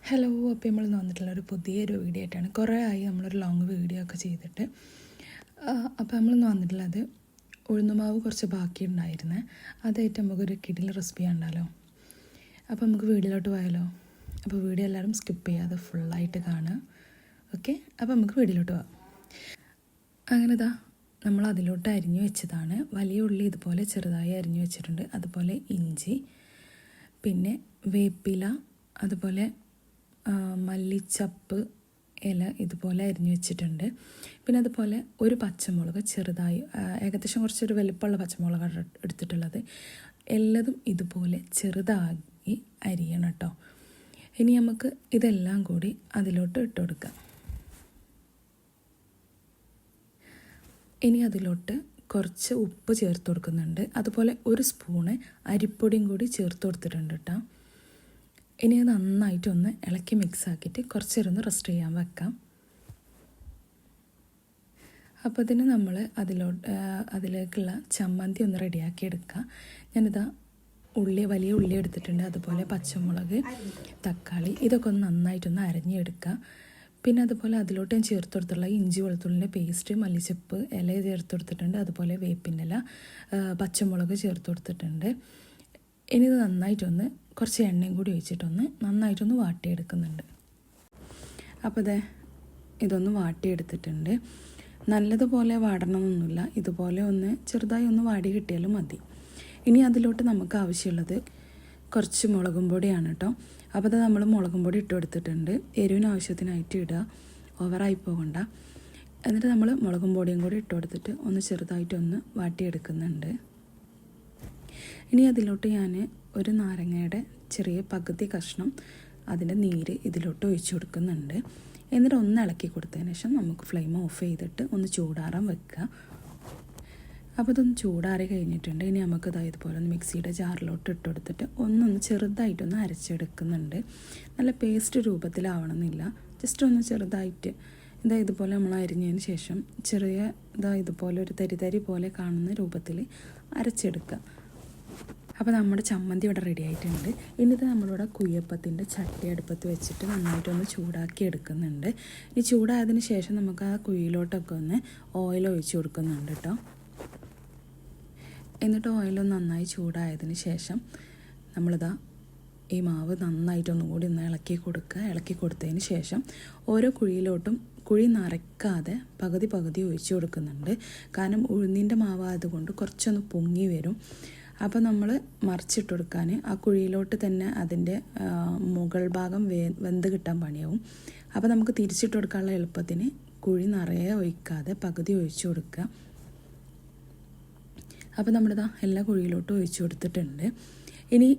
Hello, അപ്പോൾ നമ്മൾ വന്നിട്ടുള്ളൊരു പുതിയൊരു വീഡിയോ ആയിട്ടാണ്. കുറേ ആയി നമ്മളൊരു ലോങ് വീഡിയോ ഒക്കെ ചെയ്തിട്ട്. അപ്പോൾ നമ്മളിന്ന് വന്നിട്ടുള്ളത് ഉഴുന്നുമാവ് കുറച്ച് ബാക്കി ഉണ്ടായിരുന്നേ, അതായിട്ട് നമുക്കൊരു കിടിലൻ റെസിപ്പി ഉണ്ടല്ലോ. അപ്പോൾ നമുക്ക് വീഡിയോയിലോട്ട് പോയാലോ. അപ്പോൾ വീഡിയോ എല്ലാവരും സ്കിപ്പ് ചെയ്യാതെ ഫുള്ളായിട്ട് കാണുക. ഓക്കെ, അപ്പോൾ നമുക്ക് വീഡിയോയിലോട്ട് പോകാം. അങ്ങനെ നമ്മൾ അതിലോട്ട് അരിഞ്ഞു വെച്ചതാണ്. വലിയ ഉള്ളി ഇതുപോലെ ചെറുതായി അരിഞ്ഞു വെച്ചിട്ടുണ്ട്, അതുപോലെ ഇഞ്ചി, പിന്നെ വേപ്പില, അതുപോലെ മല്ലിച്ചപ്പ് ഇല ഇതുപോലെ അരിഞ്ഞു വെച്ചിട്ടുണ്ട്. പിന്നെ അതുപോലെ ഒരു പച്ചമുളക് ചെറുതായി, ഏകദേശം കുറച്ചൊരു വലിപ്പമുള്ള പച്ചമുളകാണ് എടുത്തിട്ടുള്ളത്. എല്ലാതും ഇതുപോലെ ചെറുതായി അരിയണം കേട്ടോ. ഇനി നമുക്ക് ഇതെല്ലാം കൂടി അതിലോട്ട് ഇട്ട് കൊടുക്കാം. ഇനി അതിലോട്ട് കുറച്ച് ഉപ്പ് ചേർത്ത് കൊടുക്കുന്നുണ്ട്, അതുപോലെ ഒരു സ്പൂണ് അരിപ്പൊടിയും കൂടി ചേർത്ത് കൊടുത്തിട്ടുണ്ട് കേട്ടോ. ഇനി നന്നായിട്ടൊന്ന് ഇളക്കി മിക്സ് ആക്കിയിട്ട് കുറച്ച് നേരം ഒന്ന് റെസ്റ്റ് ചെയ്യാൻ വെക്കാം. അപ്പോൾ ഇതിന് നമ്മൾ അതിലേക്കുള്ള ചമ്മന്തി ഒന്ന് റെഡിയാക്കി എടുക്കുക. ഞാനിതാ വലിയ ഉള്ളി എടുത്തിട്ടുണ്ട്, അതുപോലെ പച്ചമുളക്, തക്കാളി, ഇതൊക്കെ ഒന്ന് നന്നായിട്ടൊന്ന് അരഞ്ഞെടുക്കുക. പിന്നെ അതുപോലെ അതിലോട്ട് ഞാൻ ചേർത്ത് കൊടുത്തുള്ള ഇഞ്ചി വെളുത്തുള്ളിൻ്റെ പേസ്റ്റ്, മല്ലിച്ചപ്പ് ഇല ചേർത്ത് കൊടുത്തിട്ടുണ്ട്, അതുപോലെ വേപ്പിൻ്റെ ഇല, പച്ചമുളക് ചേർത്ത് കൊടുത്തിട്ടുണ്ട്. ഇനി ഇത് നന്നായിട്ടൊന്ന് കുറച്ച് എണ്ണയും കൂടി ഒഴിച്ചിട്ടൊന്ന് നന്നായിട്ടൊന്ന് വാട്ടിയെടുക്കുന്നുണ്ട്. അപ്പോൾ ഇതൊന്ന് വാട്ടിയെടുത്തിട്ടുണ്ട്. നല്ലതുപോലെ വാടണമെന്നൊന്നുമില്ല, ഇതുപോലെ ഒന്ന് ചെറുതായി ഒന്ന് വാടി കിട്ടിയാലും മതി. ഇനി അതിലോട്ട് നമുക്ക് ആവശ്യമുള്ളത് കുറച്ച് മുളകും പൊടിയാണ് കേട്ടോ. അപ്പോൾ നമ്മൾ മുളകും പൊടി ഇട്ട് കൊടുത്തിട്ടുണ്ട്. എരിവിന് ആവശ്യത്തിനായിട്ട് ഇടുക, ഓവറായി പോകണ്ട. എന്നിട്ട് നമ്മൾ മുളകും പൊടിയും കൂടി ഇട്ട് കൊടുത്തിട്ട് ഒന്ന് ചെറുതായിട്ടൊന്ന് വാട്ടിയെടുക്കുന്നുണ്ട്. ഇനി അതിലോട്ട് ഞാൻ ഒരു നാരങ്ങയുടെ ചെറിയ പകുതി കഷ്ണം അതിൻ്റെ നീര് ഇതിലോട്ട് ഒഴിച്ചു കൊടുക്കുന്നുണ്ട്. എന്നിട്ട് ഒന്ന് ഇളക്കി കൊടുത്തതിന് ശേഷം നമുക്ക് ഫ്ലെയിം ഓഫ് ചെയ്തിട്ട് ഒന്ന് ചൂടാറാൻ വെക്കുക. അപ്പോൾ ഇതൊന്ന് ചൂടാറി കഴിഞ്ഞിട്ടുണ്ട്. ഇനി നമുക്ക് ഇതുപോലെ ഒന്ന് മിക്സിയുടെ ജാറിലോട്ട് ഇട്ട് കൊടുത്തിട്ട് ഒന്നൊന്ന് ചെറുതായിട്ടൊന്ന് അരച്ചെടുക്കുന്നുണ്ട്. നല്ല പേസ്റ്റ് രൂപത്തിലാവണമെന്നില്ല, ജസ്റ്റ് ഒന്ന് ചെറുതായിട്ട് ഇതുപോലെ നമ്മൾ അരിഞ്ഞതിന് ശേഷം ചെറിയ ഇതുപോലെ ഒരു തരി പോലെ കാണുന്ന രൂപത്തിൽ അരച്ചെടുക്കുക. അപ്പോൾ നമ്മുടെ ചമ്മന്തി ഇവിടെ റെഡി ആയിട്ടുണ്ട്. ഇനിയിത് നമ്മളിവിടെ കുയ്യപ്പത്തിൻ്റെ ചട്ടി അടുപ്പത്ത് വെച്ചിട്ട് നന്നായിട്ടൊന്ന് ചൂടാക്കി എടുക്കുന്നുണ്ട്. ഈ ചൂടായതിന് ശേഷം നമുക്ക് ആ കുഴിയിലോട്ടൊക്കെ ഒന്ന് ഓയിൽ ഒഴിച്ച് കൊടുക്കുന്നുണ്ട് കേട്ടോ. എന്നിട്ട് ഓയിലൊന്ന് നന്നായി ചൂടായതിന് ശേഷം ഈ മാവ് നന്നായിട്ടൊന്നും കൂടി ഒന്ന് ഇളക്കി കൊടുക്കുക. ഇളക്കി കൊടുത്തതിന് ശേഷം ഓരോ കുഴിയിലോട്ടും കുഴി നിറയ്ക്കാതെ പകുതി ഒഴിച്ച് കൊടുക്കുന്നുണ്ട്. കാരണം ഉഴുന്നിൻ്റെ മാവായതുകൊണ്ട് കുറച്ചൊന്ന് പൊങ്ങി വരും. അപ്പോൾ നമ്മൾ മറിച്ചിട്ട് കൊടുക്കാൻ ആ കുഴിയിലോട്ട് തന്നെ അതിൻ്റെ മുകൾ ഭാഗം വെന്ത് കിട്ടാൻ പണിയാവും. അപ്പോൾ നമുക്ക് തിരിച്ചിട്ട് കൊടുക്കാനുള്ള എളുപ്പത്തിന് കുഴി നിറയെ ഒഴിക്കാതെ പകുതി ഒഴിച്ചു കൊടുക്കുക. അപ്പോൾ നമ്മളിതാ എല്ലാ കുഴിയിലോട്ടും ഒഴിച്ചു കൊടുത്തിട്ടുണ്ട്. ഇനി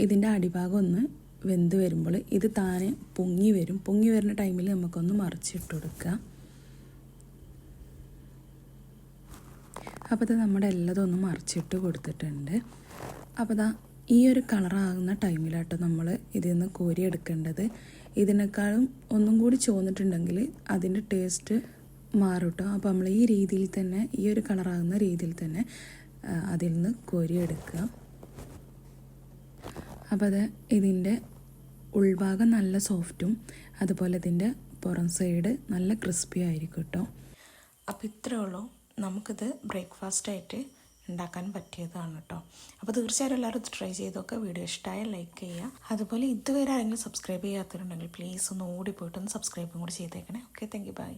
ഇതിൻ്റെ അടിഭാഗം ഒന്ന് വെന്ത് വരുമ്പോൾ ഇത് താനെ പൊങ്ങി വരും. പൊങ്ങി വരുന്ന ടൈമിൽ നമുക്കൊന്ന് മറിച്ചിട്ട് കൊടുക്കുക. അപ്പോൾ നമ്മുടെ എല്ലാതും ഒന്ന് മറിച്ചിട്ട് കൊടുത്തിട്ടുണ്ട്. അപ്പോൾ ഈ ഒരു കളറാകുന്ന ടൈമിലാട്ടോ നമ്മൾ ഇതിൽ നിന്ന് കോരിയെടുക്കേണ്ടത്. ഇതിനേക്കാളും ഒന്നും കൂടി ചോന്നിട്ടുണ്ടെങ്കിൽ അതിൻ്റെ ടേസ്റ്റ് മാറും കേട്ടോ. അപ്പോൾ നമ്മൾ ഈ രീതിയിൽ തന്നെ, ഈ ഒരു കളറാകുന്ന രീതിയിൽ തന്നെ അതിൽ നിന്ന് കോരിയെടുക്കുക. അപ്പോൾ ഇതിൻ്റെ ഉൾഭാഗം നല്ല സോഫ്റ്റും അതുപോലെ ഇതിൻ്റെ പുറം സൈഡ് നല്ല ക്രിസ്പി ആയിരിക്കും കേട്ടോ. അപ്പോൾ ഇത്രയേ ഉള്ളൂ, നമുക്കിത് ബ്രേക്ക്ഫാസ്റ്റായിട്ട് ഉണ്ടാക്കാൻ പറ്റിയതാണ് കേട്ടോ. അപ്പോൾ തീർച്ചയായും എല്ലാവരും ട്രൈ ചെയ്തൊക്കെ. വീഡിയോ ഇഷ്ടമായ ലൈക്ക് ചെയ്യുക. അതുപോലെ ഇതുവരെ ആരെങ്കിലും സബ്സ്ക്രൈബ് ചെയ്യാത്തവരുണ്ടെങ്കിൽ പ്ലീസ് ഒന്ന് ഓടിപ്പോയിട്ടൊന്ന് സബ്സ്ക്രൈബും കൂടി ചെയ്തേക്കണേ. Okay, thank you, by.